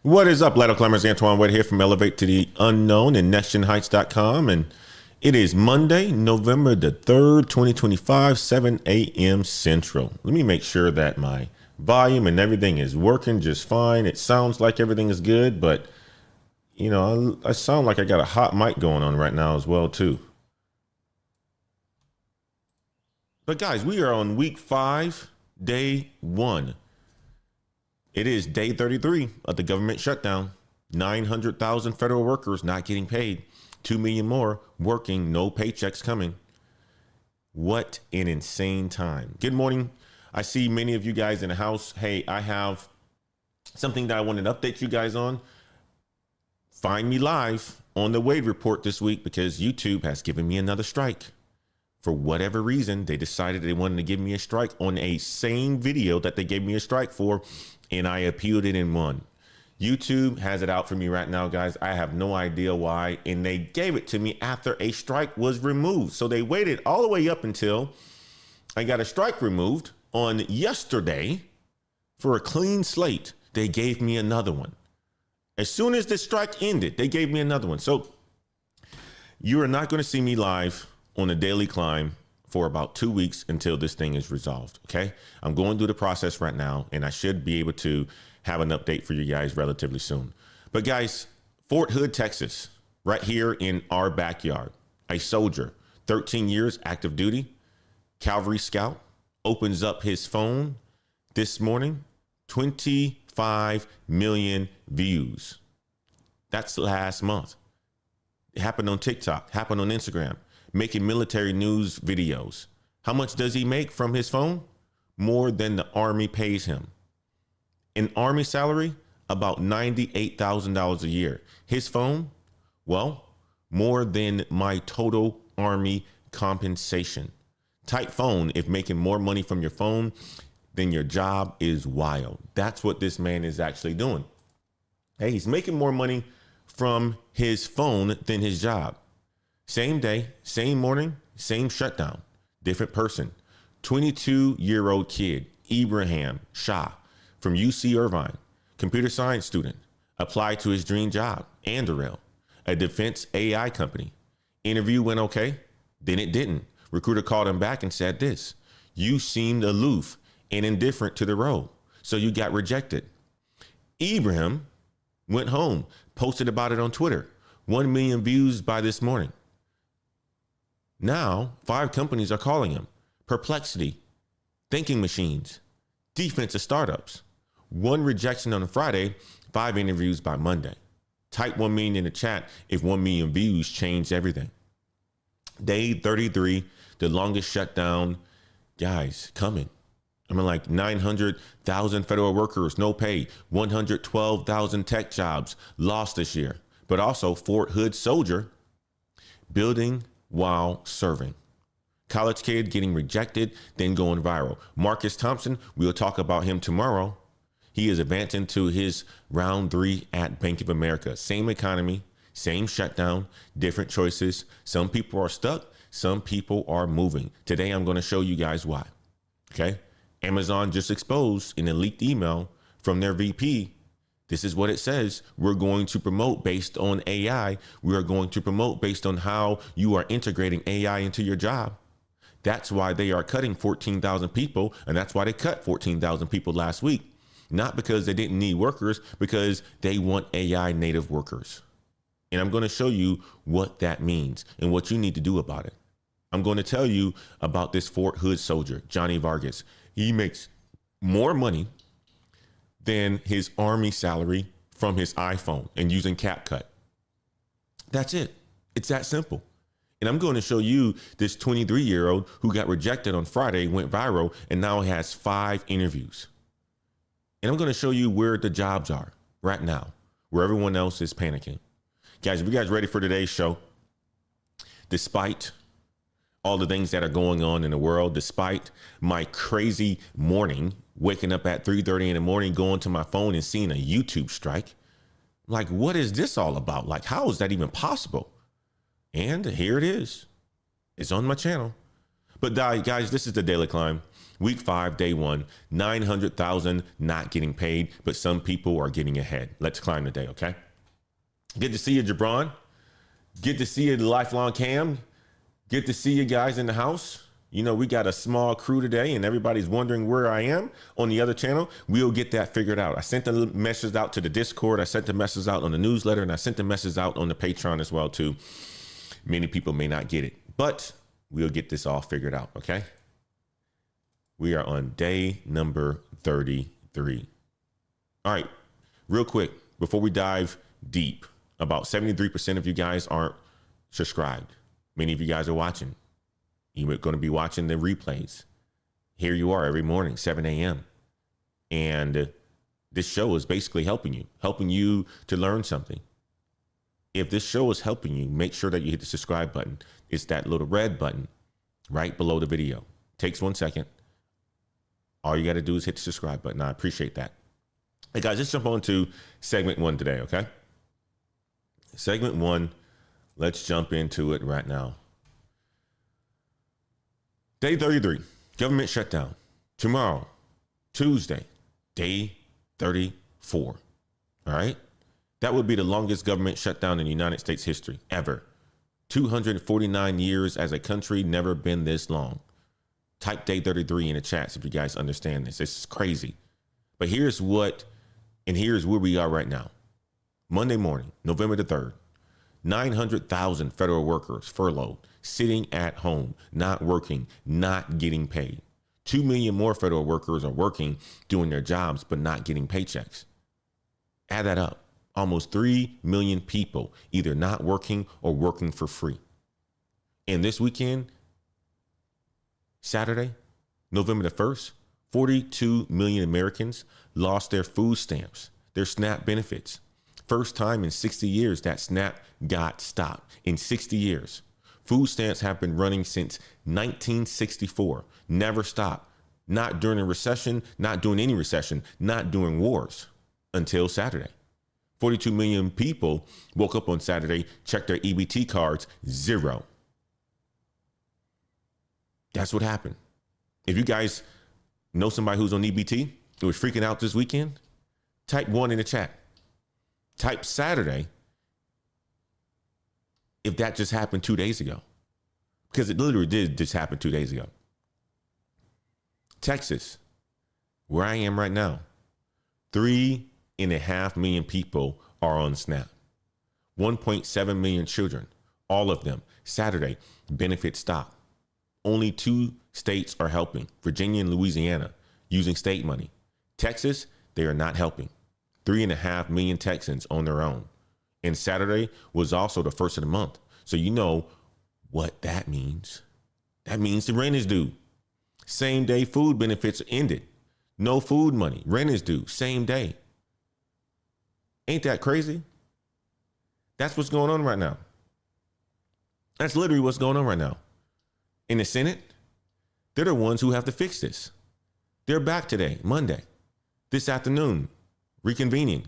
What is up, Ladder Climbers? Antoine Wade here from Elevate to the Unknown and NextGenHeights.com. And it is Monday, November the 3rd, 2025, 7 a.m. Central. Let me make sure that my volume and everything is working just fine. It sounds like everything is good, but, you know, I sound like I got a hot mic going on right now as well, too. But, guys, we are on week 5, day 1. It is day 33 of the government shutdown. 900,000 federal workers not getting paid. 2 million more working, no paychecks coming. What an insane time. Good morning. I see many of you guys in the house. Hey, I have something that I wanted to update you guys on. Find me live on the Wade Report this week because YouTube has given me another strike. For whatever reason, they decided they wanted to give me a strike on a same video that they gave me a strike for. And I appealed it and won. YouTube has it out for me right now, guys. I have no idea why. And they gave it to me after a strike was removed. So they waited all the way up until I got a strike removed on yesterday for a clean slate. They gave me another one. As soon as the strike ended, they gave me another one. So you are not going to see me live on a daily climb for about 2 weeks until this thing is resolved. Okay. I'm going through the process right now and I should be able to have an update for you guys relatively soon. But guys, Fort Hood, Texas, right here in our backyard, a soldier, 13 years active duty, Cavalry Scout, opens up his phone this morning, 25 million views. That's last month. It happened on TikTok, happened on Instagram. Making military news videos. How much does he make from his phone? More than the Army pays him. An Army salary, about $98,000 a year. His phone, well, more than my total Army compensation. Type phone, if making more money from your phone than your job is wild. That's what this man is actually doing. Hey, he's making more money from his phone than his job. Same day, same morning, same shutdown, different person. 22-year-old kid, Ibrahim Shah from UC Irvine, computer science student, applied to his dream job, Anduril, a defense AI company. Interview went okay, then it didn't. Recruiter called him back and said this: you seemed aloof and indifferent to the role, so you got rejected. Ibrahim went home, posted about it on Twitter. 1 million views by this morning. Now, 5 companies are calling him. Perplexity, Thinking Machines, Defensive Startups. 1 rejection on a Friday, 5 interviews by Monday. Type 1 million in the chat if 1 million views changed everything. Day 33, the longest shutdown, guys, coming. I mean, like 900,000 federal workers, no pay, 112,000 tech jobs lost this year. But also Fort Hood soldier building while serving. College kid getting rejected, then going viral. Marcus Thompson, we'll talk about him tomorrow. He is advancing to his round 3 at Bank of America. Same economy, same shutdown, different choices. Some people are stuck, some people are moving. Today, I'm going to show you guys why. Okay. Amazon just exposed in a leaked email from their VP. This is what it says. We're going to promote based on AI. We are going to promote based on how you are integrating AI into your job. That's why they are cutting 14,000 people. And that's why they cut 14,000 people last week. Not because they didn't need workers, because they want AI native workers. And I'm going to show you what that means and what you need to do about it. I'm going to tell you about this Fort Hood soldier, Johnny Vargas. He makes more money than his Army salary from his iPhone and using CapCut. That's it. It's that simple. And I'm going to show you this 23-year-old who got rejected on Friday, went viral, and now has 5 interviews. And I'm going to show you where the jobs are right now, where everyone else is panicking. Guys, if you guys ready for today's show, despite all the things that are going on in the world, despite my crazy morning, waking up at 3:30 in the morning, going to my phone and seeing a YouTube strike. Like, what is this all about? Like, how is that even possible? And here it is. It's on my channel. But guys, this is the Daily Climb. Week 5, day 1, 900,000 not getting paid, but some people are getting ahead. Let's climb today, okay? Good to see you, Jabron. Good to see you, Lifelong Cam. Good to see you guys in the house. You know, we got a small crew today and everybody's wondering where I am on the other channel. We'll get that figured out. I sent the message out to the Discord. I sent the message out on the newsletter, and I sent the message out on the Patreon as well too. Many people may not get it, but we'll get this all figured out, okay? We are on day number 33. All right, real quick, before we dive deep, about 73% of you guys aren't subscribed. Many of you guys are watching. You're going to be watching the replays. Here you are every morning, 7 a.m. And this show is basically helping you to learn something. If this show is helping you, make sure that you hit the subscribe button. It's that little red button right below the video. Takes 1 second. All you got to do is hit the subscribe button. I appreciate that. Hey guys, let's jump on to segment 1 today, okay? Segment 1, let's jump into it right now. Day 33, government shutdown. Tomorrow, Tuesday, day 34. All right? That would be the longest government shutdown in United States history ever. 249 years as a country, never been this long. Type day 33 in the chats if you guys understand this. This is crazy. But here's where we are right now. Monday morning, November the 3rd, 900,000 federal workers furloughed, sitting at home, not working, not getting paid. 2 million more federal workers are working, doing their jobs, but not getting paychecks. Add that up. Almost 3 million people either not working or working for free. And this weekend, Saturday, November the 1st, 42 million Americans lost their food stamps, their SNAP benefits. First time in 60 years that SNAP got stopped. In 60 years. Food stamps have been running since 1964. Never stopped. Not during a recession, not during any recession, not during wars until Saturday. 42 million people woke up on Saturday, checked their EBT cards, 0. That's what happened. If you guys know somebody who's on EBT who was freaking out this weekend, type 1 in the chat. Type Saturday if that just happened 2 days ago. Because it literally did just happen 2 days ago. Texas, where I am right now, 3.5 million people are on SNAP. 1.7 million children, all of them, Saturday, benefits stop. Only 2 states are helping, Virginia and Louisiana, using state money. Texas, they are not helping. 3.5 million Texans on their own. And Saturday was also the first of the month. So you know what that means. That means the rent is due. Same day food benefits ended. No food money. Rent is due. Same day. Ain't that crazy? That's what's going on right now. That's literally what's going on right now. In the Senate, they're the ones who have to fix this. They're back today, Monday, this afternoon, reconvening.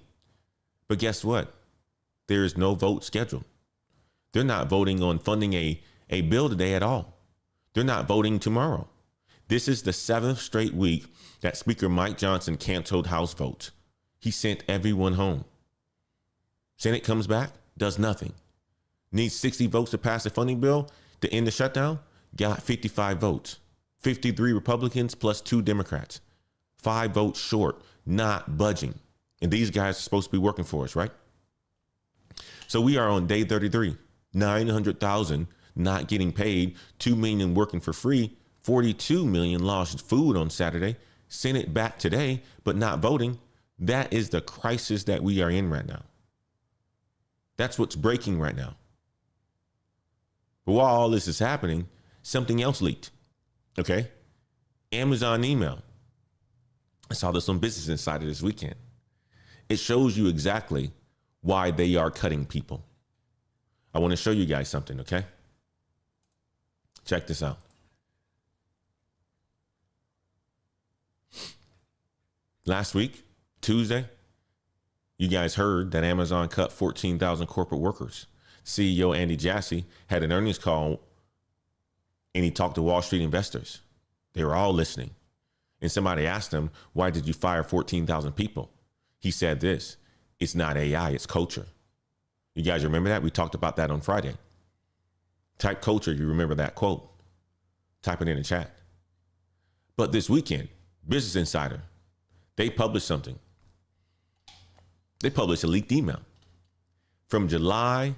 But guess what? There is no vote scheduled. They're not voting on funding a bill today at all. They're not voting tomorrow. This is the 7th straight week that Speaker Mike Johnson canceled House votes. He sent everyone home. Senate comes back, does nothing. Needs 60 votes to pass the funding bill to end the shutdown. Got 55 votes. 53 Republicans plus 2 Democrats. 5 votes short, not budging. And these guys are supposed to be working for us, right? So we are on day 33. 900,000 not getting paid. 2 million working for free. 42 million lost food on Saturday. Senate back today, but not voting. That is the crisis that we are in right now. That's what's breaking right now. But while all this is happening, something else leaked. Okay? Amazon email. I saw this on Business Insider this weekend. It shows you exactly why they are cutting people. I want to show you guys something, okay? Check this out. Last week, Tuesday, you guys heard that Amazon cut 14,000 corporate workers. CEO Andy Jassy had an earnings call and he talked to Wall Street investors. They were all listening. And somebody asked him, why did you fire 14,000 people? He said this, it's not AI, it's culture. You guys remember that? We talked about that on Friday. Type culture, you remember that quote. Type it in the chat. But this weekend, Business Insider, they published something. They published a leaked email from July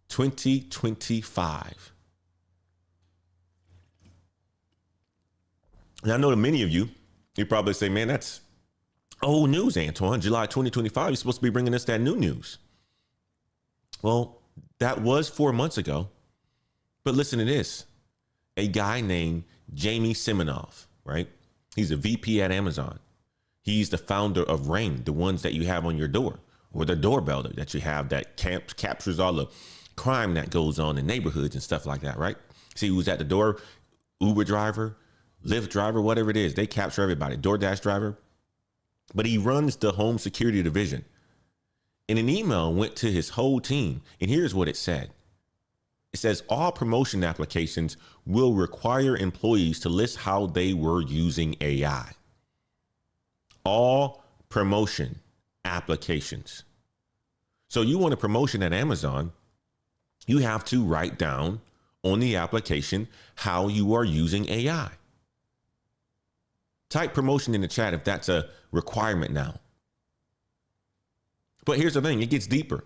2025. And I know that many of you probably say, man, that's old news, Antoine. July 2025, you're supposed to be bringing us that new news. Well, that was 4 months ago. But listen to this. A guy named Jamie Siminoff, right? He's a VP at Amazon. He's the founder of Ring, the ones that you have on your door, or the doorbell that you have that captures all the crime that goes on in neighborhoods and stuff like that, right? See who's at the door, Uber driver, Lyft driver, whatever it is, they capture everybody, DoorDash driver. But he runs the home security division. And an email went to his whole team. And here's what it said. It says all promotion applications will require employees to list how they were using AI. All promotion applications. So you want a promotion at Amazon, you have to write down on the application how you are using AI. Type promotion in the chat if that's a requirement now. But here's the thing, it gets deeper.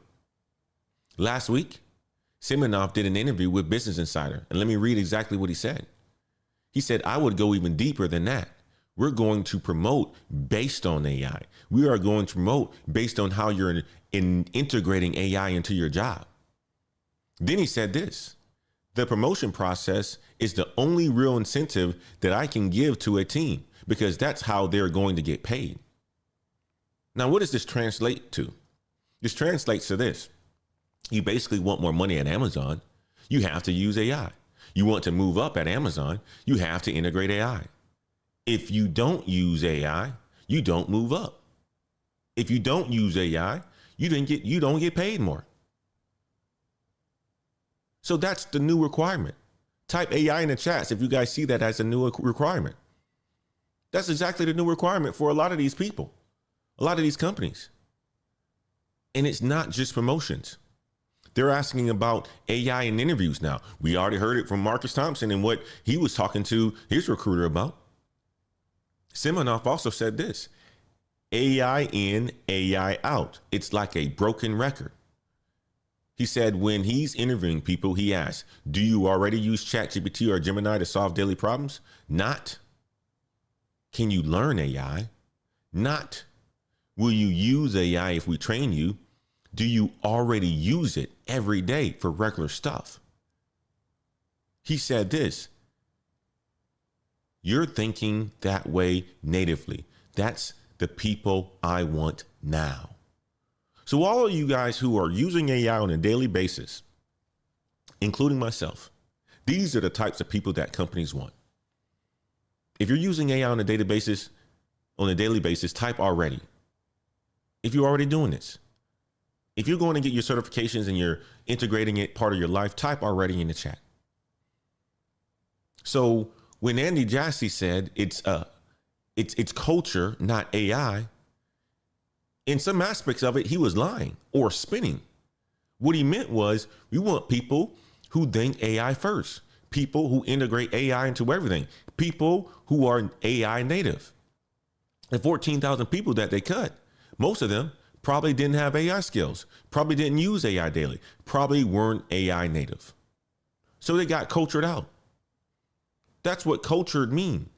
Last week, Siminoff did an interview with Business Insider, and let me read exactly what he said. He said, I would go even deeper than that. We're going to promote based on AI. We are going to promote based on how you're integrating AI into your job. Then he said this, the promotion process is the only real incentive that I can give to a team because that's how they're going to get paid. Now, what does this translate to? This translates to this. You basically want more money at Amazon, you have to use AI. You want to move up at Amazon, you have to integrate AI. If you don't use AI, you don't move up. If you don't use AI, you don't get paid more. So that's the new requirement. Type AI in the chats if you guys see that as a new requirement. That's exactly the new requirement for a lot of these people, a lot of these companies. And it's not just promotions. They're asking about AI in interviews now. We already heard it from Marcus Thompson and what he was talking to his recruiter about. Siminoff also said this, AI in, AI out. It's like a broken record. He said when he's interviewing people, he asks, do you already use ChatGPT or Gemini to solve daily problems? Not, can you learn AI? Not, will you use AI if we train you? Do you already use it every day for regular stuff? He said this, you're thinking that way natively. That's the people I want now. So all of you guys who are using AI on a daily basis, including myself, these are the types of people that companies want. If you're using AI on a daily basis, type already. If you're already doing this. If you're going to get your certifications and you're integrating it part of your life, type already in the chat. So when Andy Jassy said it's culture, not AI, in some aspects of it, he was lying or spinning. What he meant was we want people who think AI first, people who integrate AI into everything, people who are AI native. The 14,000 people that they cut, most of them probably didn't have AI skills, probably didn't use AI daily, probably weren't AI native. So they got cultured out. That's what cultured mean.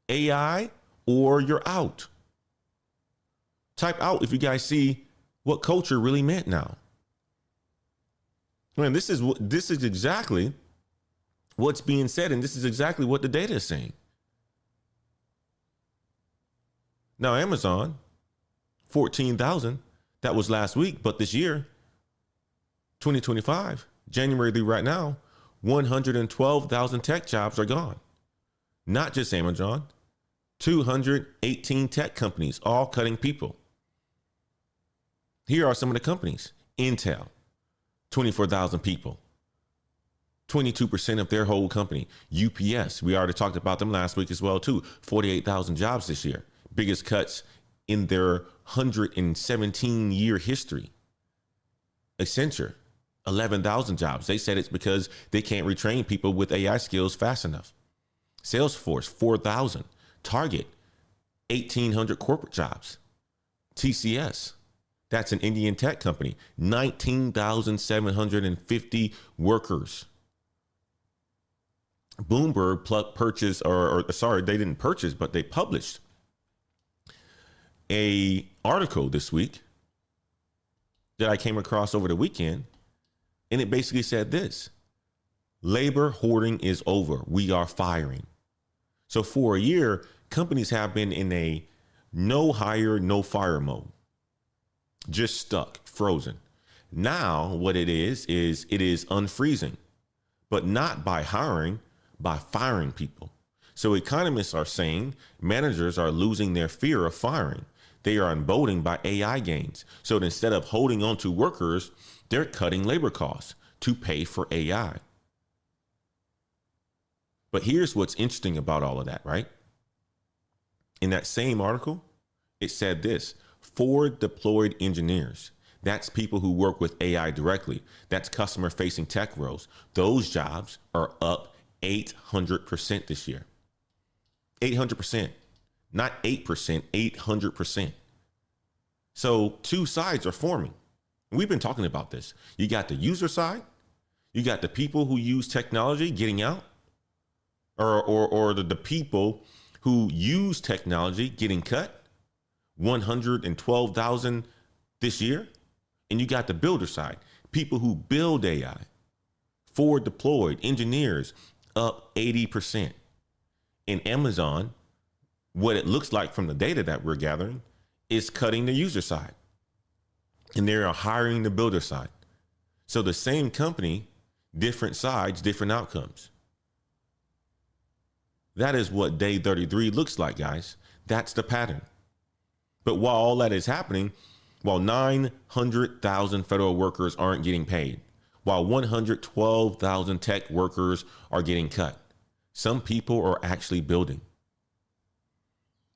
AI or you're out. Type out if you guys see what culture really meant now. Man, this is exactly what's being said, and this is exactly what the data is saying. Now, Amazon, 14,000, that was last week, but this year, 2025, January through right now, 112,000 tech jobs are gone. Not just Amazon, 218 tech companies, all cutting people. Here are some of the companies. Intel, 24,000 people. 22% of their whole company. UPS, we already talked about them last week as well too. 48,000 jobs this year. Biggest cuts in their 117-year history. Accenture, 11,000 jobs. They said it's because they can't retrain people with AI skills fast enough. Salesforce, 4,000. Target, 1,800 corporate jobs. TCS, that's an Indian tech company, 19,750 workers. Bloomberg purchased, they didn't purchase, but they published a article this week that I came across over the weekend. And it basically said this: labor hoarding is over. We are firing. So for a year, companies have been in a no hire, no fire mode, just stuck, frozen. Now what it is it is unfreezing, but not by hiring, by firing people. So economists are saying managers are losing their fear of firing. They are emboldened by AI gains. So instead of holding on to workers, they're cutting labor costs to pay for AI. But here's what's interesting about all of that, right? In that same article, it said this: forward deployed engineers. That's people who work with AI directly. That's customer facing tech roles. Those jobs are up 800% this year. 800%, not 8%, 800%. So two sides are forming. We've been talking about this. You got the user side, you got the people who use technology getting out, or the people who use technology getting cut, 112,000 this year. And you got the builder side, people who build AI, forward deployed engineers, up 80%. In Amazon, what it looks like from the data that we're gathering is cutting the user side, and they are hiring the builder side. So the same company, different sides, different outcomes. That is what day 33 looks like, guys. That's the pattern. But while all that is happening, while 900,000 federal workers aren't getting paid, while 112,000 tech workers are getting cut, some people are actually building.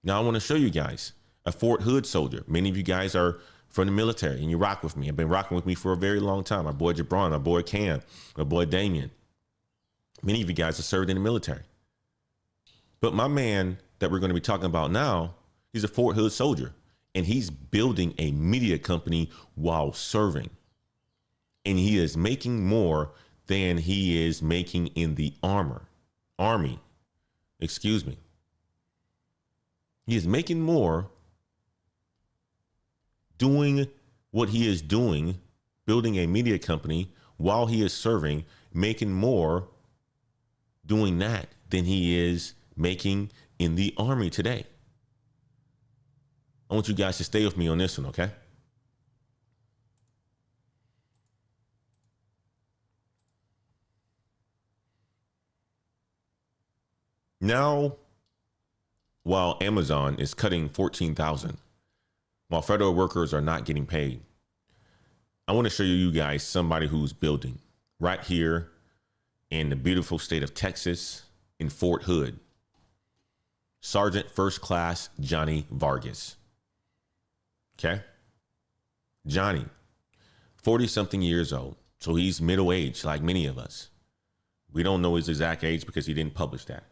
Now I want to show you guys a Fort Hood soldier. Many of you guys are from the military and you rock with me. Have been rocking with me for a very long time. My boy Jabron, my boy Cam, my boy Damien. Many of you guys have served in the military. But my man that we're going to be talking about now, he's a Fort Hood soldier, and he's building a media company while serving. And he is making more than he is making in the army. Excuse me. He is making more doing what he is doing, building a media company while he is serving, making more doing that than he is making in the army today. I want you guys to stay with me on this one, okay? Now, while Amazon is cutting 14,000, while federal workers are not getting paid, I want to show you guys somebody who's building right here in the beautiful state of Texas in Fort Hood. Sergeant First Class Johnny Vargas. Okay? Johnny, 40-something years old. So he's middle-aged like many of us. We don't know his exact age because he didn't publish that.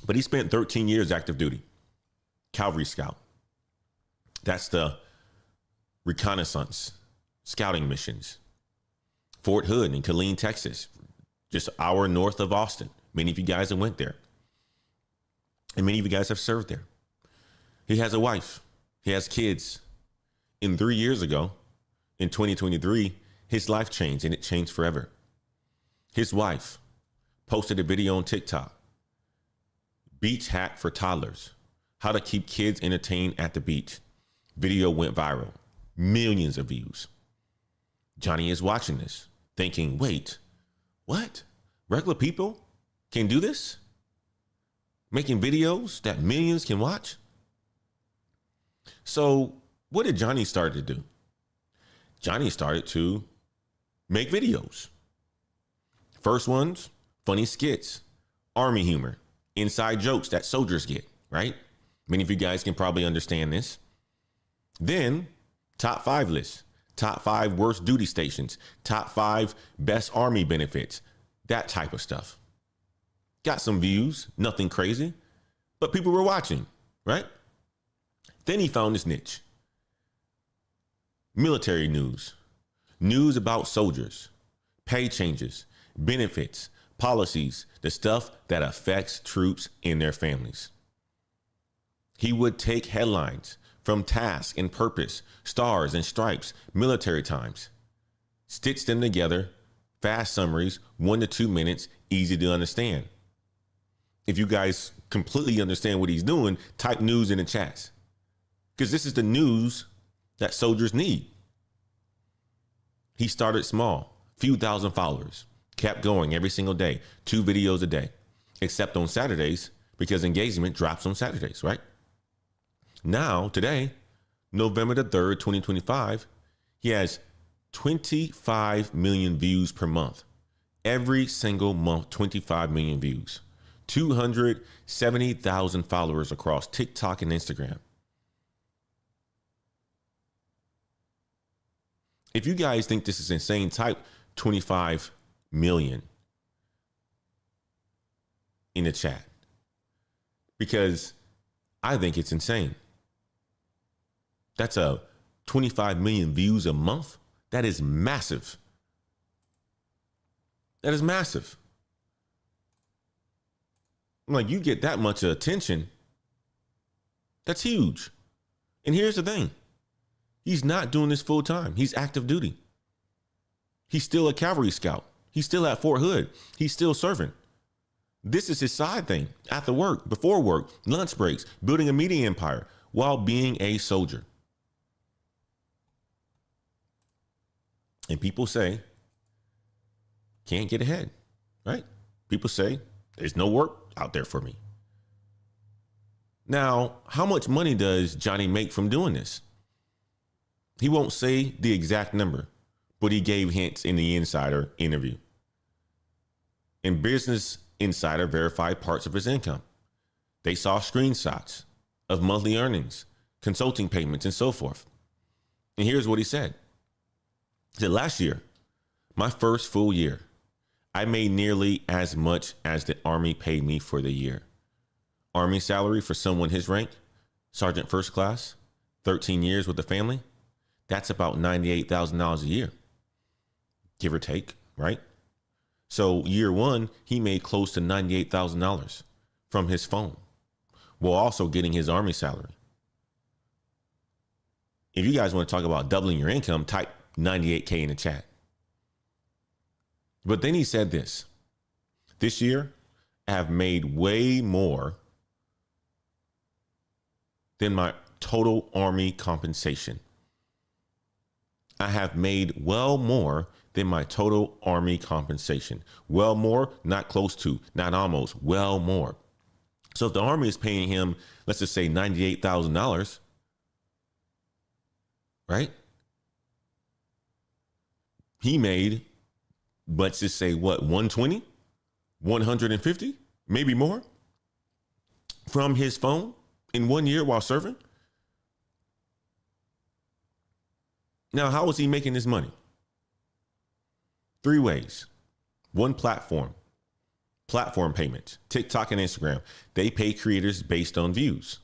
But he spent 13 years active duty. Cavalry scout. That's the reconnaissance scouting missions. Fort Hood in Killeen, Texas, just an hour north of Austin. Many of you guys have went there. And many of you guys have served there. He has a wife. He has kids. And 3 years ago, in 2023, his life changed, and it changed forever. His wife posted a video on TikTok. Beach hack for toddlers. How to keep kids entertained at the beach. Video went viral. Millions of views. Johnny is watching this, thinking, wait, what? Regular people can do this? Making videos that millions can watch? So what did Johnny start to do? Johnny started to make videos. First ones, funny skits, army humor, inside jokes that soldiers get, right? Many of you guys can probably understand this. Then top 5 lists, top 5 worst duty stations, top 5 best army benefits, that type of stuff. Got some views, nothing crazy, but people were watching, right? Then he found his niche. Military news, news about soldiers, pay changes, benefits, policies, the stuff that affects troops and their families. He would take headlines from Task and Purpose, Stars and Stripes, Military Times, stitch them together, fast summaries, 1 to 2 minutes, easy to understand. If you guys completely understand what he's doing, type news in the chats, because this is the news that soldiers need. He started small, few thousand followers, kept going every single day, 2 videos a day, except on Saturdays, because engagement drops on Saturdays, right? Now, today, November the 3rd, 2025, he has 25 million views per month. Every single month, 25 million views. 270,000 followers across TikTok and Instagram. If you guys think this is insane, type 25 million in the chat, because I think it's insane. That's a 25 million views a month. That is massive. That is massive. Like, you get that much attention, that's huge. And here's the thing. He's not doing this full time. He's active duty. He's still a cavalry scout. He's still at Fort Hood. He's still serving. This is his side thing. After work, before work, lunch breaks, building a media empire while being a soldier. And people say, can't get ahead, right? People say, there's no work out there for me. Now, how much money does Johnny make from doing this? He won't say the exact number, but he gave hints in the Insider interview. And Business Insider verified parts of his income. They saw screenshots of monthly earnings, consulting payments, and so forth. And here's what he said. He said, last year, my first full year, I made nearly as much as the Army paid me for the year. Army salary for someone his rank, Sergeant First Class, 13 years with the family, that's about $98,000 a year, give or take, right? So year 1, he made close to $98,000 from his phone, while also getting his Army salary. If you guys want to talk about doubling your income, type 98K in the chat. But then he said this year, I have made way more than my total Army compensation. I have made well more than my total Army compensation. Well more, not close to, not almost, well more. So if the Army is paying him, let's just say $98,000, right? He made, let's just say what, 120, 150, maybe more from his phone in 1 year while serving. Now, how is he making this money? 3 ways. 1, platform payments, TikTok and Instagram. They pay creators based on views,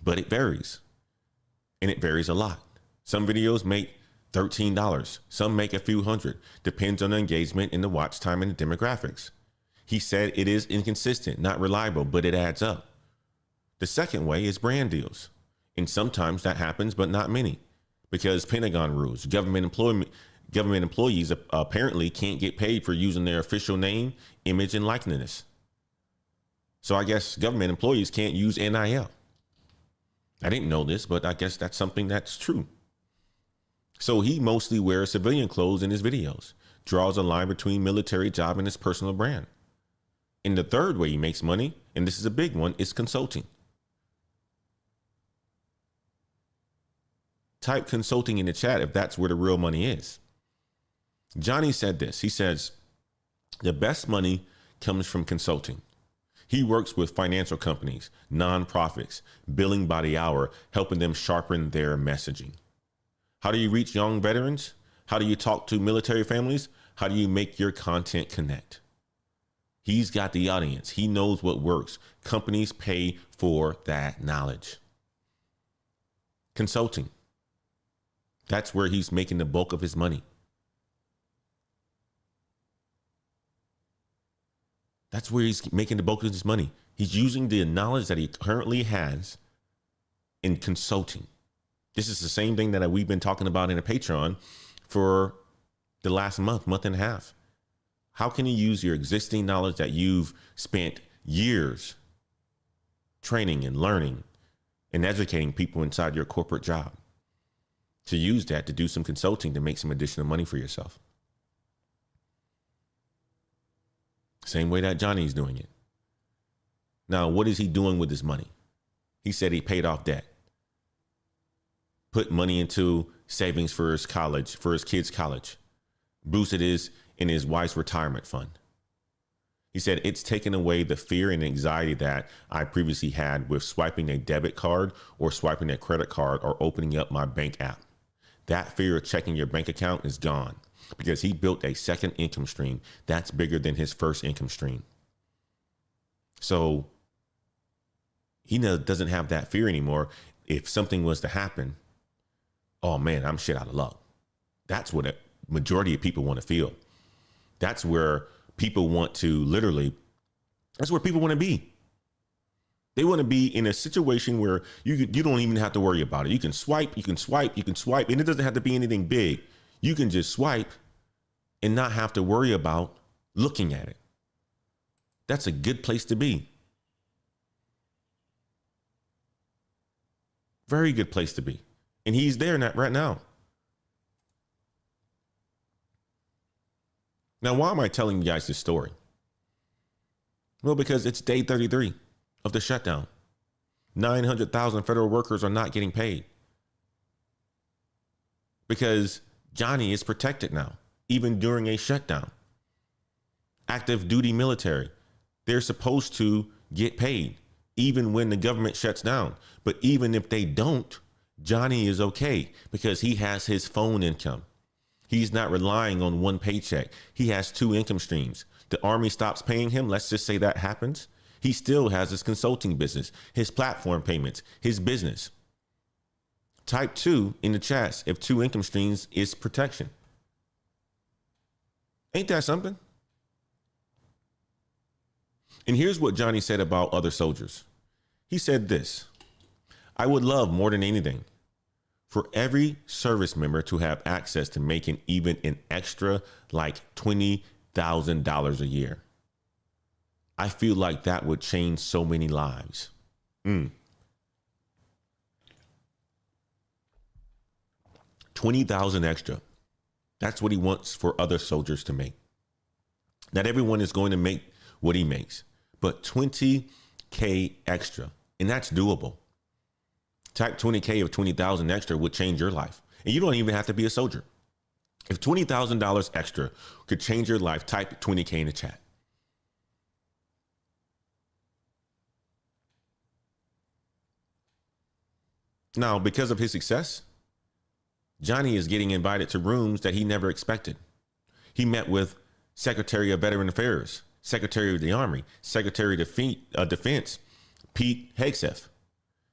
but it varies, and it varies a lot. Some videos make $13. Some make a few hundred. Depends on the engagement and the watch time and the demographics. He said it is inconsistent, not reliable, but it adds up. The second way is brand deals. And sometimes that happens, but not many, because Pentagon rules, government employees apparently can't get paid for using their official name, image, and likeness. So I guess government employees can't use NIL. I didn't know this, but I guess that's something that's true. So he mostly wears civilian clothes in his videos, draws a line between military job and his personal brand. And the third way he makes money, and this is a big one, is consulting. Type consulting in the chat if that's where the real money is. Johnny said this. He says, the best money comes from consulting. He works with financial companies, nonprofits, billing by the hour, helping them sharpen their messaging. How do you reach young veterans? How do you talk to military families? How do you make your content connect? He's got the audience. He knows what works. Companies pay for that knowledge. Consulting. That's where he's making the bulk of his money. That's where he's making the bulk of his money. He's using the knowledge that he currently has in consulting. This is the same thing that we've been talking about in a Patreon for the last month and a half. How can you use your existing knowledge that you've spent years training and learning and educating people inside your corporate job to use that to do some consulting to make some additional money for yourself? Same way that Johnny's doing it. Now, what is he doing with his money? He said he paid off debt, put money into savings for his college, for his kids' college, boosted his in his wife's retirement fund. He said, it's taken away the fear and anxiety that I previously had with swiping a debit card or swiping a credit card or opening up my bank app. That fear of checking your bank account is gone because he built a second income stream that's bigger than his first income stream. So he doesn't have that fear anymore. If something was to happen, oh man, I'm shit out of luck. That's what a majority of people want to feel. That's where people want to that's where people want to be. They want to be in a situation where you don't even have to worry about it. You can swipe, and it doesn't have to be anything big. You can just swipe and not have to worry about looking at it. That's a good place to be. Very good place to be. And he's there right now. Now, why am I telling you guys this story? Well, because it's day 33 of the shutdown. 900,000 federal workers are not getting paid because Johnny is protected now, even during a shutdown. Active duty military, they're supposed to get paid even when the government shuts down. But even if they don't, Johnny is okay because he has his phone income. He's not relying on one paycheck. He has two income streams. The Army stops paying him. Let's just say that happens. He still has his consulting business, his platform payments, his business. Type 2 in the chats if two income streams is protection. Ain't that something? And here's what Johnny said about other soldiers. He said this: I would love more than anything for every service member to have access to making even an extra like $20,000 a year. I feel like that would change so many lives. 20,000 extra. That's what he wants for other soldiers to make. Not everyone is going to make what he makes, but 20K extra. And that's doable. Type 20K of 20,000 extra would change your life. And you don't even have to be a soldier. If $20,000 extra could change your life, type 20K in the chat. Now, because of his success, Johnny is getting invited to rooms that he never expected. He met with Secretary of Veteran Affairs, Secretary of the Army, Secretary of Defense, Pete Hegseth.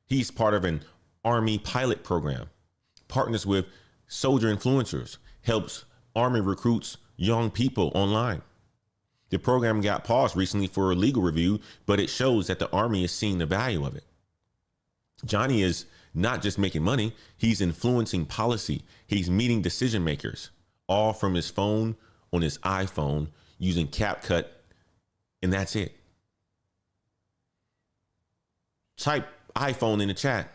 He's part of an Army pilot program, partners with soldier influencers, helps Army recruits young people online. The program got paused recently for a legal review, but it shows that the Army is seeing the value of it. Johnny is not just making money, he's influencing policy. He's meeting decision makers, all from his phone on his iPhone using CapCut, and that's it. Type iPhone in the chat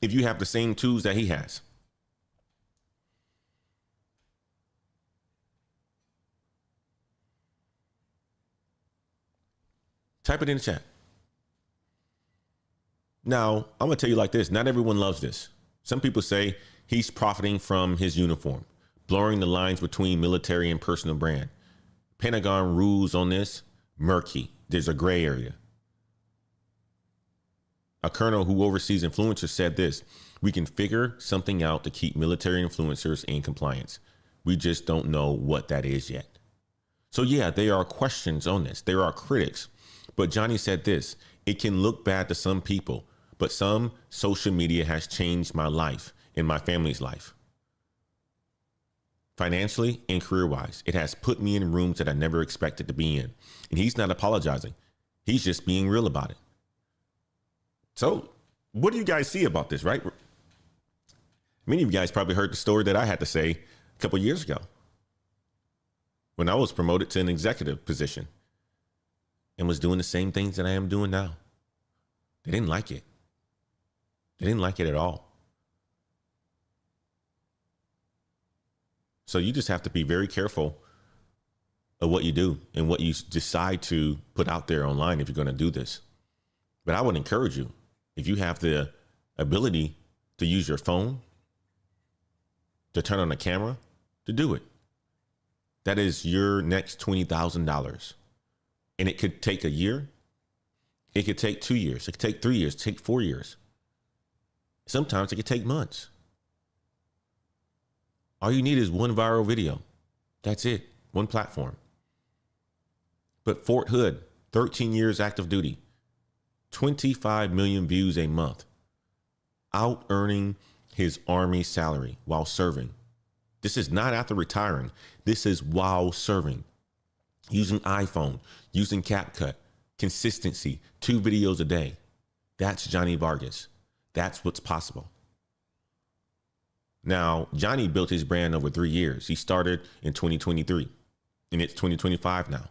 if you have the same tools that he has. Type it in the chat. Now, I'm going to tell you like this. Not everyone loves this. Some people say he's profiting from his uniform. blurring the lines between military and personal brand. Pentagon rules on this, murky. There's a gray area. A colonel who oversees influencers said this: we can figure something out to keep military influencers in compliance. We just don't know what that is yet. So yeah, there are questions on this. There are critics. But Johnny said this: it can look bad to some people, but some social media has changed my life and my family's life. Financially and career-wise, it has put me in rooms that I never expected to be in. And he's not apologizing. He's just being real about it. So what do you guys see about this, right? Many of you guys probably heard the story that I had to say a couple of years ago when I was promoted to an executive position and was doing the same things that I am doing now. They didn't like it. They didn't like it at all. So you just have to be very careful of what you do and what you decide to put out there online if you're going to do this. But I would encourage you, if you have the ability to use your phone, to turn on a camera, to do it. That is your next $20,000. And it could take a year. It could take 2 years. It could take 3 years, take 4 years. Sometimes it could take months. All you need is one viral video. That's it. One platform. But Fort Hood, 13 years active duty, 25 million views a month, out earning his Army salary while serving. This is not after retiring. This is while serving. Using iPhone, using CapCut, consistency, 2 videos a day. That's Johnny Vargas. That's what's possible. Now, Johnny built his brand over 3 years. He started in 2023 and it's 2025 now.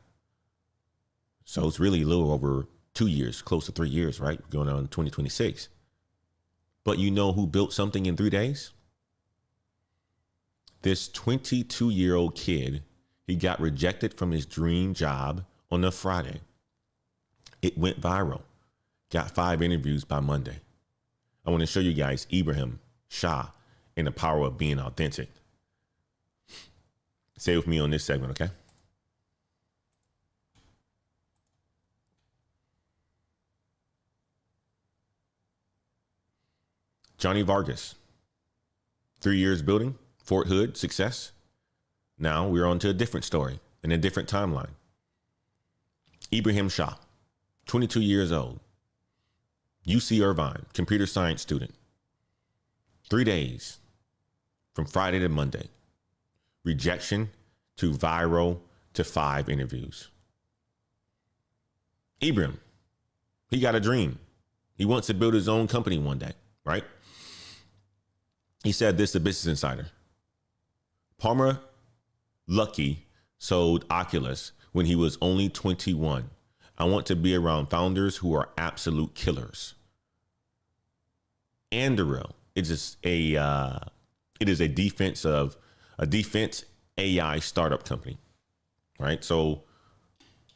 So it's really a little over 2 years, close to 3 years, right? Going on 2026. But you know who built something in 3 days? This 22-year-old kid. He got rejected from his dream job on a Friday. It went viral. Got 5 interviews by Monday. I want to show you guys Ibrahim Shah and the power of being authentic. Stay with me on this segment, okay? Johnny Vargas, 3 years building, Fort Hood, success. Now we're on to a different story and a different timeline. Ibrahim Shah, 22 years old, UC Irvine, computer science student. 3 days from Friday to Monday. Rejection to viral to 5 interviews. Ibrahim, he got a dream. He wants to build his own company one day, right? He said this to Business Insider. Palmer Luckey sold Oculus when he was only 21. I want to be around founders who are absolute killers. Anduril, it is a defense AI startup company, right? So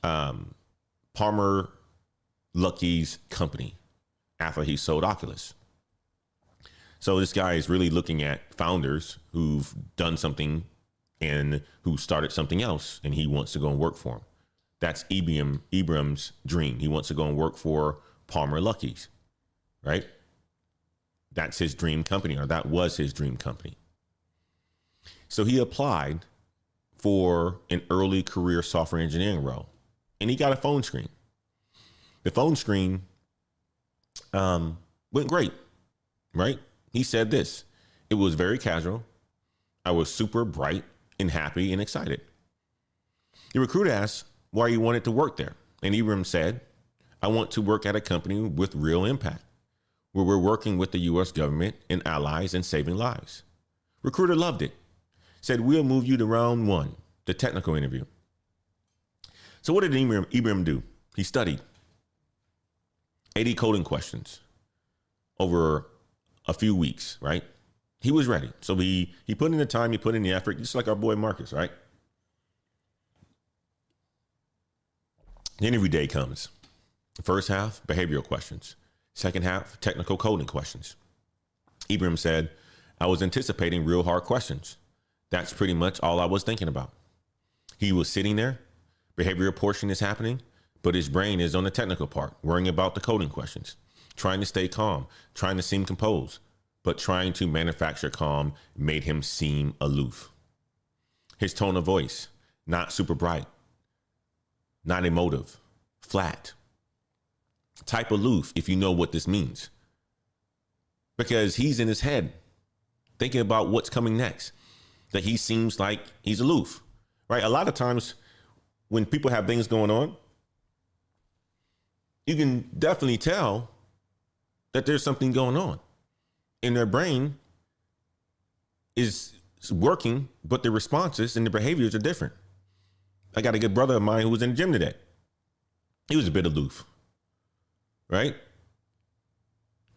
Palmer Luckey's company after he sold Oculus. So this guy is really looking at founders who've done something and who started something else, and he wants to go and work for him. That's Ibrahim's dream. He wants to go and work for Palmer Luckey's, right? That's his dream company, or that was his dream company. So he applied for an early career software engineering role, and he got a phone screen. The phone screen went great, right? He said this: it was very casual. I was super bright and happy and excited. The recruiter asked why he wanted to work there. And Ibrahim said, I want to work at a company with real impact, where we're working with the U.S. government and allies and saving lives. Recruiter loved it. Said, we'll move you to round 1, the technical interview. So what did Ibrahim do? He studied 80 coding questions over a few weeks, right? He was ready. So he put in the time, he put in the effort, just like our boy Marcus, right? The interview day comes. The first half, behavioral questions. Second half, technical coding questions. Ibrahim said, I was anticipating real hard questions. That's pretty much all I was thinking about. He was sitting there, behavioral portion is happening, but his brain is on the technical part, worrying about the coding questions, trying to stay calm, trying to seem composed, but trying to manufacture calm made him seem aloof. His tone of voice, not super bright, not emotive, flat. Type aloof if you know what this means. Because he's in his head thinking about what's coming next. That he seems like he's aloof, right? A lot of times when people have things going on, you can definitely tell that there's something going on. And their brain is working, but the responses and the behaviors are different. I got a good brother of mine who was in the gym today. He was a bit aloof, right?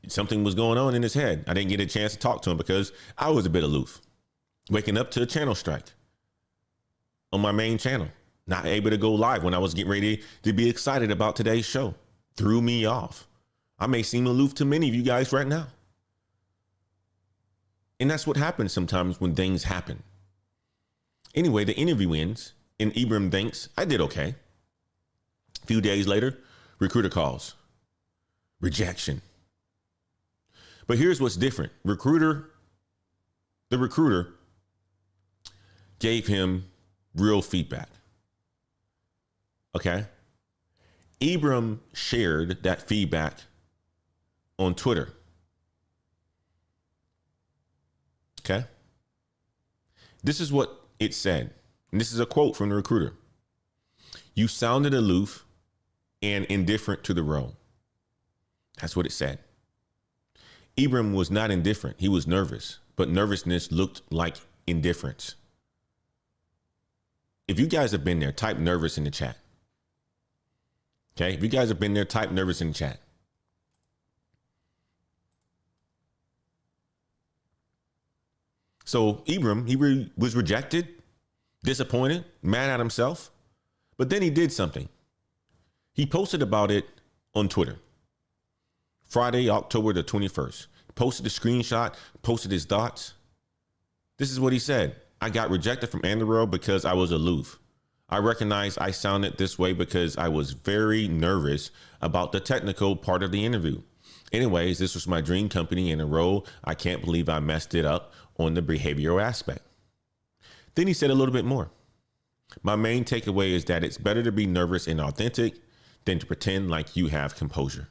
Something was going on in his head. I didn't get a chance to talk to him because I was a bit aloof. Waking up to a channel strike on my main channel, not able to go live when I was getting ready to be excited about today's show. Threw me off. I may seem aloof to many of you guys right now. And that's what happens sometimes when things happen. Anyway, the interview ends and Ibram thinks I did okay. A few days later, recruiter calls. Rejection. But here's what's different. The recruiter gave him real feedback. Okay. Ibram shared that feedback on Twitter. Okay. This is what it said. And this is a quote from the recruiter. You sounded aloof and indifferent to the role. That's what it said. Ibram was not indifferent. He was nervous, but nervousness looked like indifference. If you guys have been there, type nervous in the chat. Okay. If you guys have been there, type nervous in the chat. So Ibram, he was rejected, disappointed, mad at himself, but then he did something. He posted about it on Twitter. Friday, October the 21st. Posted a screenshot, posted his thoughts. This is what he said. I got rejected from Andorra because I was aloof. I recognize I sounded this way because I was very nervous about the technical part of the interview. Anyways, this was my dream company in a role. I can't believe I messed it up on the behavioral aspect. Then he said a little bit more. My main takeaway is that it's better to be nervous and authentic than to pretend like you have composure.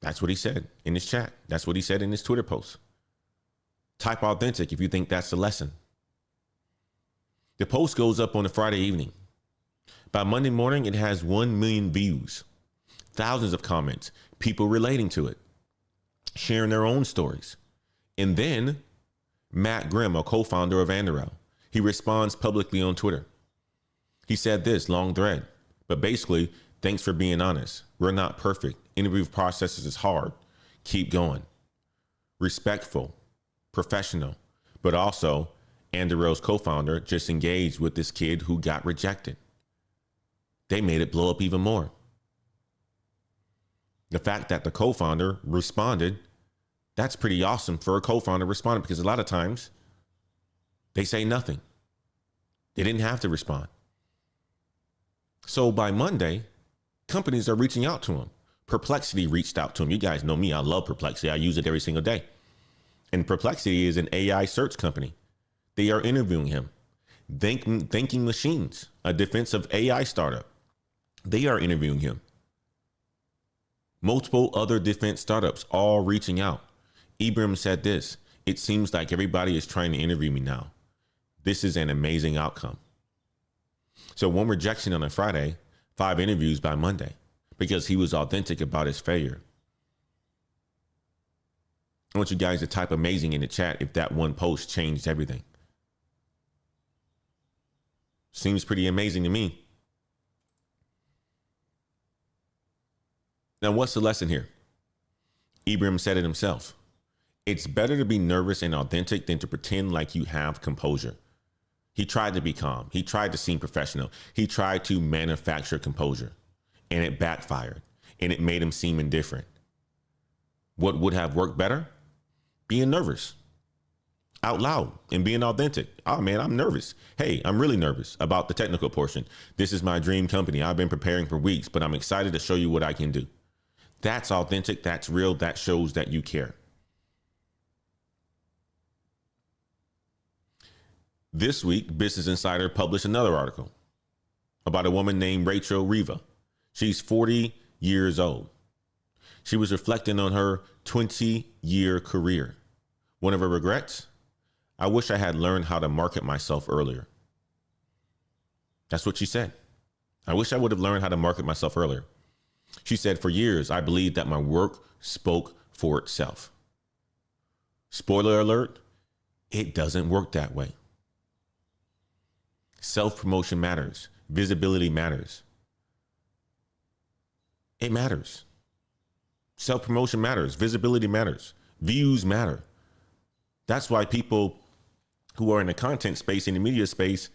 That's what he said in his chat. That's what he said in his Twitter post. Type authentic if you think that's the lesson. The post goes up on a Friday evening. By Monday morning, it has 1 million views, thousands of comments, people relating to it, sharing their own stories. And then Matt Grimm, a co-founder of Andorra, he responds publicly on Twitter. He said this long thread, but basically, thanks for being honest. We're not perfect. Interview processes is hard. Keep going. Respectful, professional, but also Andorra's co-founder just engaged with this kid who got rejected. They made it blow up even more. The fact that the co-founder responded, that's pretty awesome for a co-founder responding, because a lot of times they say nothing. They didn't have to respond. So by Monday, companies are reaching out to him. Perplexity reached out to him. You guys know me. I love Perplexity. I use it every single day. And Perplexity is an AI search company. They are interviewing him. Thinking Machines, a defensive AI startup. They are interviewing him. Multiple other defense startups all reaching out. Ibram said this. It seems like everybody is trying to interview me now. This is an amazing outcome. So 1 rejection on a Friday, 5 interviews by Monday, because he was authentic about his failure. I want you guys to type amazing in the chat if that one post changed everything. Seems pretty amazing to me. Now, what's the lesson here? Ibram said it himself. It's better to be nervous and authentic than to pretend like you have composure. He tried to be calm. He tried to seem professional. He tried to manufacture composure, and it backfired, and it made him seem indifferent. What would have worked better? Being nervous. out loud and being authentic. Oh man, I'm nervous. Hey, I'm really nervous about the technical portion. This is my dream company. I've been preparing for weeks, but I'm excited to show you what I can do. That's authentic. That's real. That shows that you care. This week, Business Insider published another article about a woman named Rachel Riva. She's 40 years old. She was reflecting on her 20-year career. One of her regrets? I wish I had learned how to market myself earlier. That's what she said. I wish I would have learned how to market myself earlier. She said, for years, I believed that my work spoke for itself. Spoiler alert, it doesn't work that way. Self-promotion matters. Visibility matters. It matters. Self-promotion matters. Visibility matters. Views matter. That's why people who are in the content space, in the media space,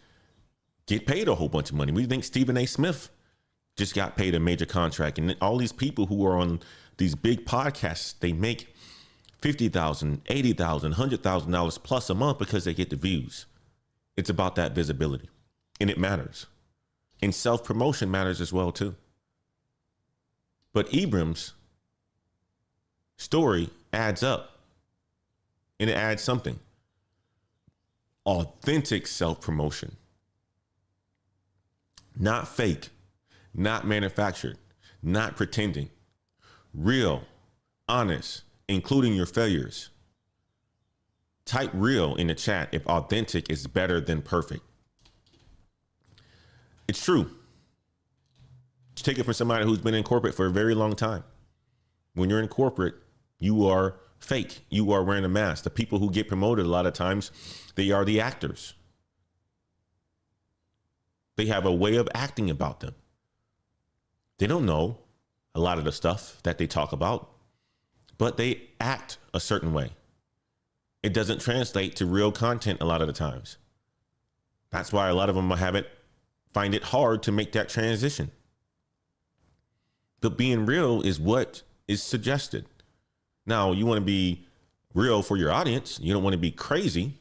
get paid a whole bunch of money. We think Stephen A. Smith just got paid a major contract. And all these people who are on these big podcasts, they make $50,000, $80,000, $100,000 plus a month because they get the views. It's about that visibility, and it matters. And self-promotion matters as well, too. But Ibram's story adds up, and it adds something. Authentic self-promotion. Not fake, not manufactured, not pretending. Real, honest, including your failures. Type real in the chat if authentic is better than perfect. It's true. Just take it from somebody who's been in corporate for a very long time. When you're in corporate, you are fake. You are wearing a mask. The people who get promoted a lot of times, they are the actors. They have a way of acting about them. They don't know a lot of the stuff that they talk about, but they act a certain way. It doesn't translate to real content a lot of the times. That's why a lot of them find it hard to make that transition. But being real is what is suggested. Now, you want to be real for your audience. You don't want to be crazy.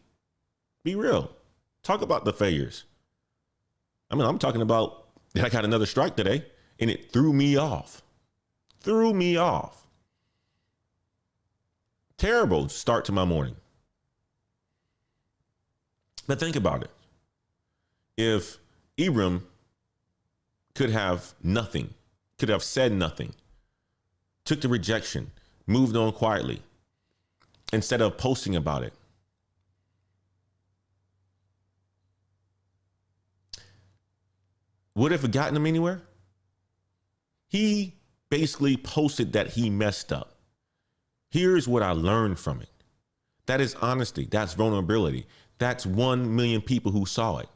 Be real. Talk about the failures. I mean, I'm talking about that I got another strike today, and it threw me off. Threw me off. Terrible start to my morning. But think about it. If Ibram could have nothing, could have said nothing, took the rejection, moved on quietly, instead of posting about it, would it have gotten him anywhere? He basically posted that he messed up. Here's what I learned from it. That is honesty. That's vulnerability. That's 1 million people who saw it.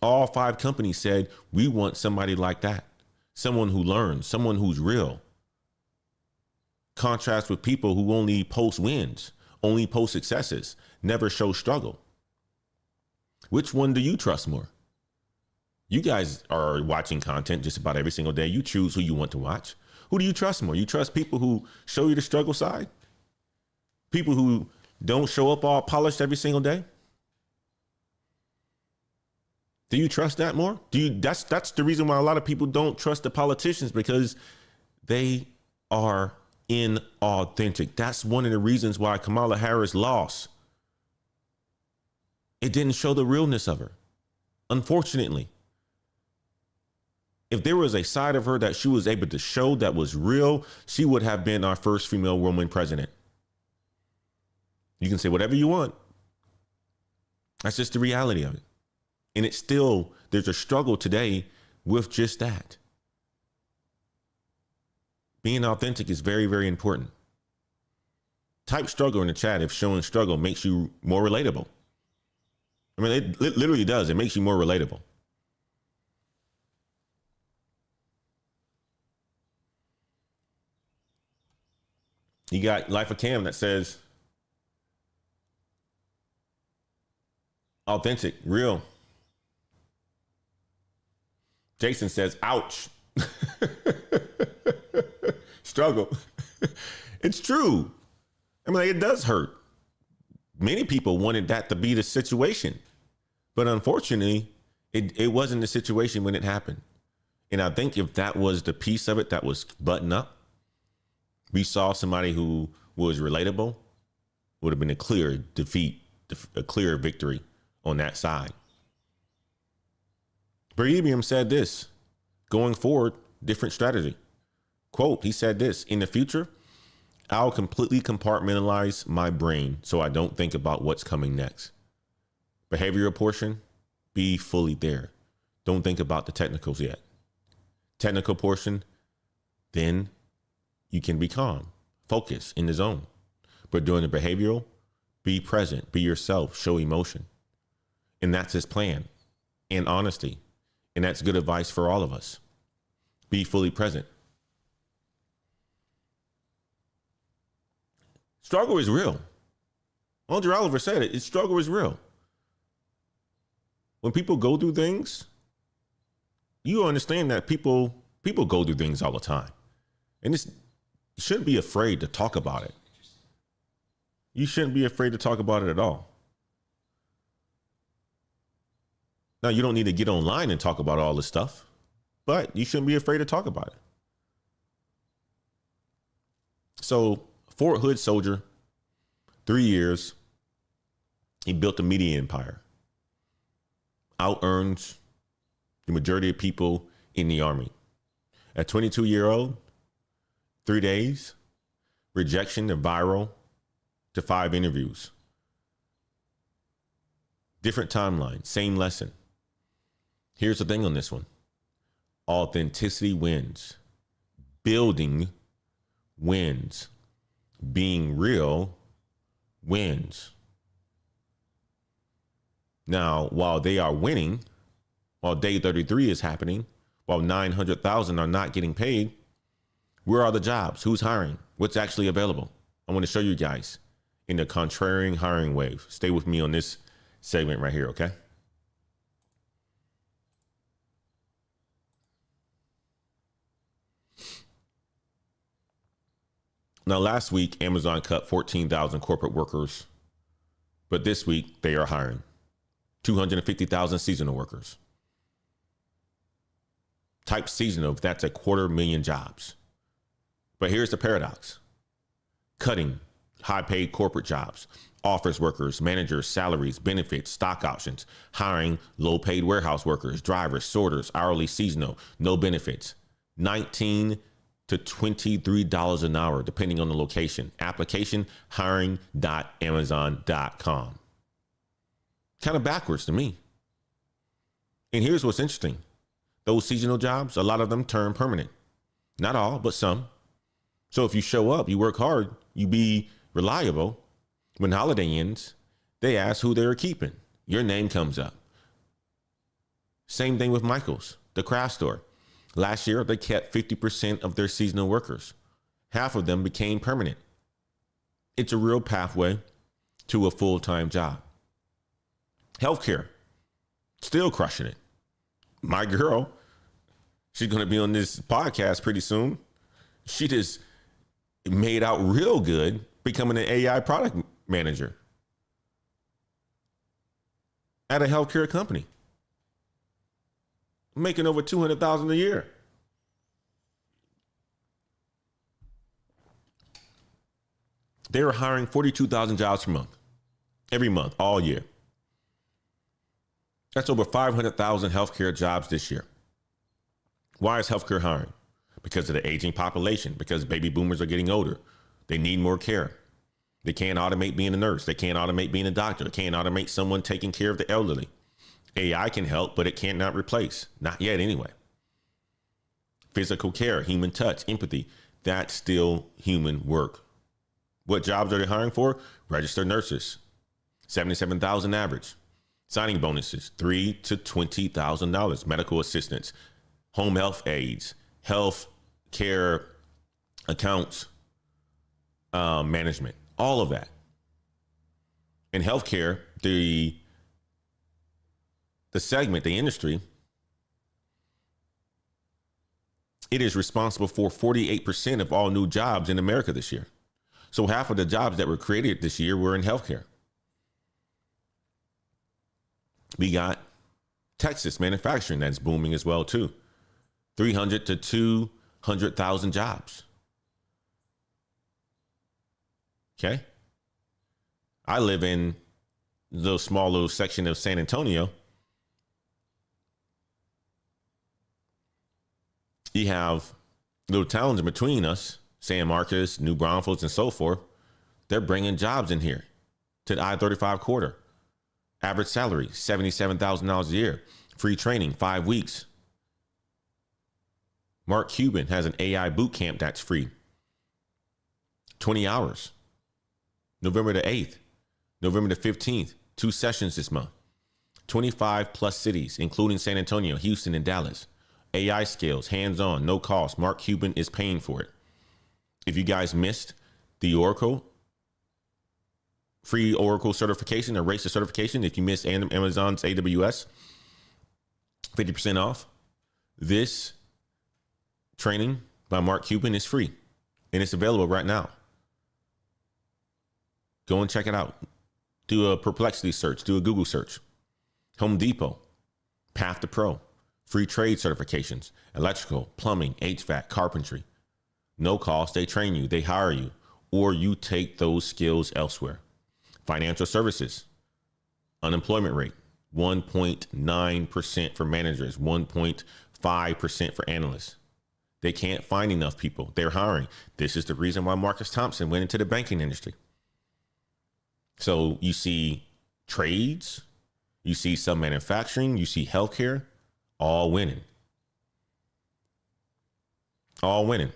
All 5 companies said, we want somebody like that. Someone who learns, someone who's real. Contrast with people who only post wins, only post successes, never show struggle. Which one do you trust more? You guys are watching content just about every single day. You choose who you want to watch. Who do you trust more? You trust people who show you the struggle side? People who don't show up all polished every single day? Do you trust that more? That's the reason why a lot of people don't trust the politicians, because they are inauthentic. That's one of the reasons why Kamala Harris lost. It didn't show the realness of her. Unfortunately. If there was a side of her that she was able to show that was real, she would have been our first female woman president. You can say whatever you want. That's just the reality of it. And it's still, there's a struggle today with just that. Being authentic is very, very important. Type struggle in the chat if showing struggle makes you more relatable. I mean, it literally does. It makes you more relatable. You got Life of Cam that says, authentic, real. Jason says, ouch. Struggle. It's true. I mean, like, it does hurt. Many people wanted that to be the situation, but unfortunately, it wasn't the situation when it happened. And I think if that was the piece of it that was buttoned up, we saw somebody who was relatable, would have been a clear defeat, a clear victory on that side. Brahibium said this, going forward, different strategy. Quote, he said this, in the future, I'll completely compartmentalize my brain so I don't think about what's coming next. Behavioral portion, be fully there. Don't think about the technicals yet. Technical portion, then you can be calm, focus in the zone. But during the behavioral, be present, be yourself, show emotion. And that's his plan, and honesty. And that's good advice for all of us. Be fully present. Struggle is real. Andre Oliver said it. Struggle is real. When people go through things, you understand that people go through things all the time. And you shouldn't be afraid to talk about it. You shouldn't be afraid to talk about it at all. Now, you don't need to get online and talk about all this stuff, but you shouldn't be afraid to talk about it. So, Fort Hood soldier, 3 years, he built a media empire. Outearns the majority of people in the Army. At 22-year-old, 3 days, rejection to viral to 5 interviews. Different timeline, same lesson. Here's the thing on this one. Authenticity wins. Building wins. Being real wins. Now, while they are winning, while day 33 is happening, while 900,000 are not getting paid, where are the jobs? Who's hiring? What's actually available? I want to show you guys in the Contrarian hiring wave. Stay with me on this segment right here, okay? Now, last week, Amazon cut 14,000 corporate workers, but this week they are hiring 250,000 seasonal workers. Type seasonal, that's 250,000 jobs. But here's the paradox. Cutting high-paid corporate jobs, office workers, managers, salaries, benefits, stock options, hiring low-paid warehouse workers, drivers, sorters, hourly seasonal, no benefits, $19 to $23 an hour, depending on the location. Application, hiring.amazon.com. Kind of backwards to me. And here's what's interesting. Those seasonal jobs, a lot of them turn permanent. Not all, but some. So if you show up, you work hard, you be reliable, when holiday ends, they ask who they're keeping. Your name comes up. Same thing with Michael's, the craft store. Last year, they kept 50% of their seasonal workers. Half of them became permanent. It's a real pathway to a full-time job. Healthcare, still crushing it. My girl, she's going to be on this podcast pretty soon. She just made out real good becoming an AI product manager at a healthcare company, making over $200,000 a year. They are hiring 42,000 jobs per month, every month, all year. That's over 500,000 healthcare jobs this year. Why is healthcare hiring? Because of the aging population, because baby boomers are getting older. They need more care. They can't automate being a nurse. They can't automate being a doctor. They can't automate someone taking care of the elderly. AI can help, but it cannot replace. Not yet anyway. Physical care, human touch, empathy, that's still human work. What jobs are they hiring for? Registered nurses, 77,000 average. Signing bonuses, $3,000 to $20,000. Medical assistants, home health aides, health care accounts, management, all of that. In healthcare, the segment, the industry, it is responsible for 48% of all new jobs in America this year. So half of the jobs that were created this year were in healthcare. We got Texas manufacturing that's booming as well too. 300 to 200,000 jobs. Okay. I live in the small little section of San Antonio. You have little towns in between us, San Marcos, New Braunfels, and so forth. They're bringing jobs in here to the I-35 corridor. Average salary, $77,000 a year. Free training, 5 weeks. Mark Cuban has an AI boot camp that's free. 20 hours. November the 8th, November the 15th, 2 sessions this month. 25 plus cities, including San Antonio, Houston, and Dallas. AI skills, hands-on, no cost. Mark Cuban is paying for it. If you guys missed the Oracle, free Oracle certification, or race certification, if you missed Amazon's AWS, 50% off. This training by Mark Cuban is free, and it's available right now. Go and check it out. Do a Perplexity search. Do a Google search. Home Depot, Path to Pro, free trade certifications, electrical, plumbing, HVAC, carpentry. No cost. They train you. They hire you, or you take those skills elsewhere. Financial services, unemployment rate, 1.9% for managers, 1.5% for analysts. They can't find enough people. They're hiring. This is the reason why Marcus Thompson went into the banking industry. So you see trades, you see some manufacturing, you see healthcare, all winning. All winning.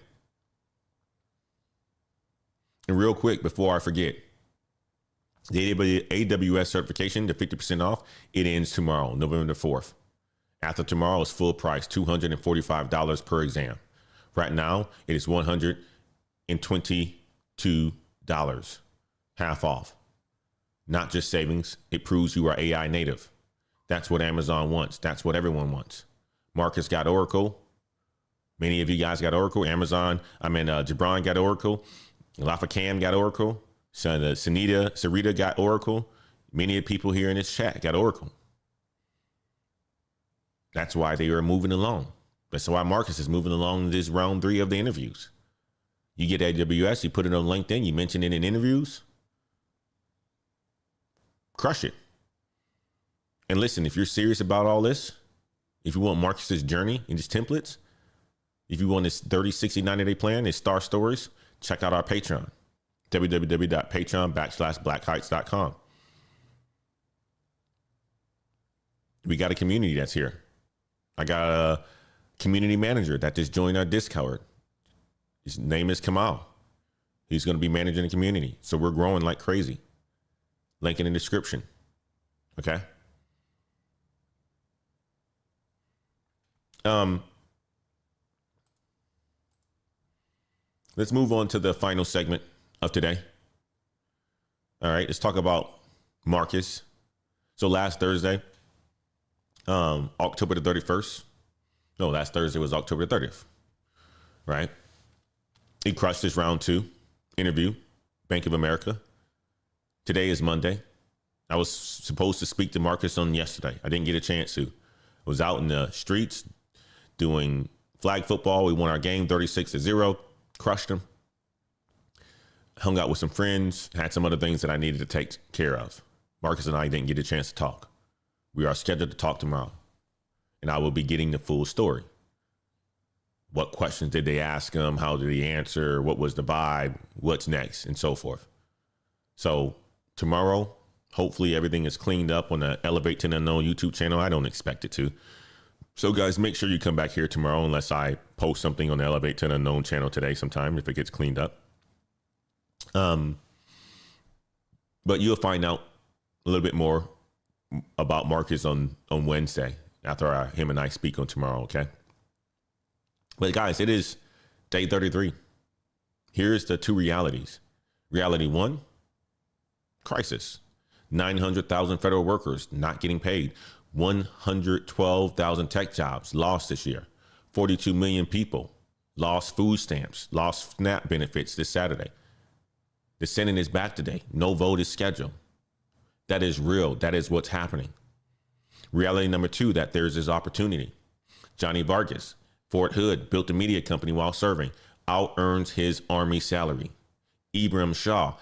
And real quick, before I forget, the AWS certification, the 50% off, it ends tomorrow, November the 4th. After tomorrow, it's full price, $245 per exam. Right now, it is $122, half off. Not just savings, it proves you are AI native. That's what Amazon wants. That's what everyone wants. Marcus got Oracle. Many of you guys got Oracle. Jabron got Oracle. Lafa Cam got Oracle. Sarita got Oracle. Many of the people here in this chat got Oracle. That's why they are moving along. That's why Marcus is moving along this round 3 of the interviews. You get AWS, you put it on LinkedIn, you mention it in interviews. Crush it. And listen, if you're serious about all this, if you want Marcus's journey and his templates, if you want this 30, 60, 90-day plan, his star stories, check out our Patreon. www.patreon.com/blackheights.com. We got a community that's here. I got a community manager that just joined our Discord. His name is Kamal. He's going to be managing the community. So we're growing like crazy. Link in the description. Okay. Let's move on to the final segment of today. All right, let's talk about Marcus. So last Thursday, October the 31st. No, last Thursday was October the 30th. Right? He crushed his round 2 interview, Bank of America. Today is Monday. I was supposed to speak to Marcus on yesterday. I didn't get a chance to. I was out in the streets doing flag football. We won our game 36-0, crushed them. Hung out with some friends, had some other things that I needed to take care of. Marcus and I didn't get a chance to talk. We are scheduled to talk tomorrow, and I will be getting the full story. What questions did they ask him? How did he answer? What was the vibe? What's next? And so forth. So tomorrow, hopefully everything is cleaned up on the Elevate to the Unknown YouTube channel. I don't expect it to. So guys, make sure you come back here tomorrow unless I post something on the Elevate to the Unknown channel today sometime if it gets cleaned up. But you'll find out a little bit more about Marcus on Wednesday after him and I speak on tomorrow, okay? But guys, it is day 33. Here's the 2 realities. Reality 1, crisis. 900,000 federal workers not getting paid. 112,000 tech jobs lost this year. 42 million people lost food stamps, lost SNAP benefits this Saturday. The Senate is back today. No vote is scheduled. That is real. That is what's happening. Reality number 2, that there's this opportunity. Johnny Vargas, Fort Hood, built a media company while serving, out earns his Army salary. Ibrahim Shah,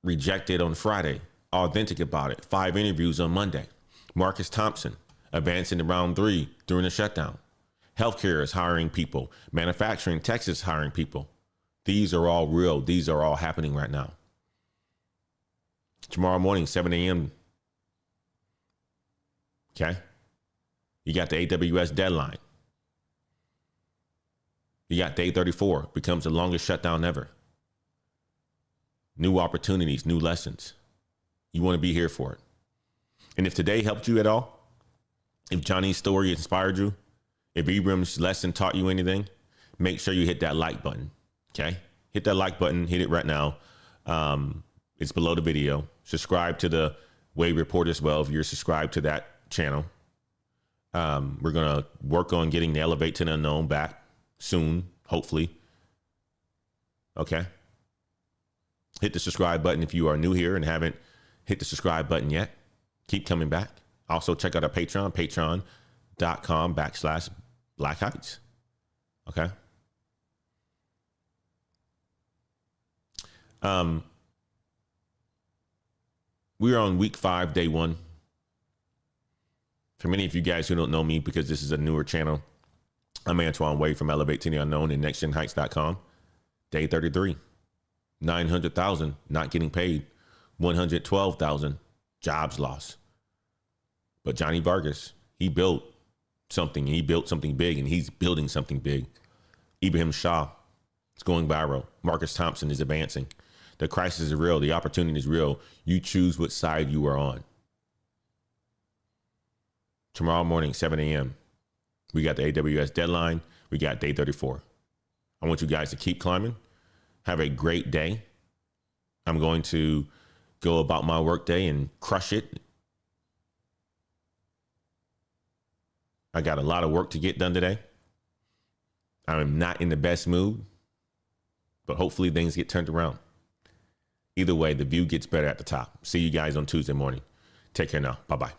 rejected on Friday, authentic about it, 5 interviews on Monday. Marcus Thompson, advancing to round 3 during the shutdown. Healthcare is hiring people. Manufacturing, Texas, hiring people. These are all real. These are all happening right now. Tomorrow morning, 7 a.m. Okay. You got the AWS deadline. You got day 34, becomes the longest shutdown ever. New opportunities, new lessons. You want to be here for it. And if today helped you at all, if Johnny's story inspired you, if Ibrahim's lesson taught you anything, make sure you hit that like button. Okay. Hit that like button. Hit it right now. It's below the video. Subscribe to the Wade Report as well if you're subscribed to that channel. We're going to work on getting the Elevate to the Unknown back soon, hopefully. Okay. Hit the subscribe button if you are new here and haven't hit the subscribe button yet. Keep coming back. Also check out our Patreon, patreon.com/Black Heights. Okay. We are on week 5, day 1. For many of you guys who don't know me, because this is a newer channel, I'm Antoine Wade from Elevate to the Unknown and nextgenheights.com. Day 33, 900,000 not getting paid, 112,000 jobs lost. But Johnny Vargas, he built something. He built something big, and he's building something big. Ibrahim Shah is going viral. Marcus Thompson is advancing. The crisis is real. The opportunity is real. You choose what side you are on. Tomorrow morning, 7 a.m., we got the AWS deadline. We got day 34. I want you guys to keep climbing. Have a great day. I'm going to go about my work day and crush it. I got a lot of work to get done today. I'm not in the best mood, but hopefully things get turned around. Either way, the view gets better at the top. See you guys on Tuesday morning. Take care now. Bye-bye.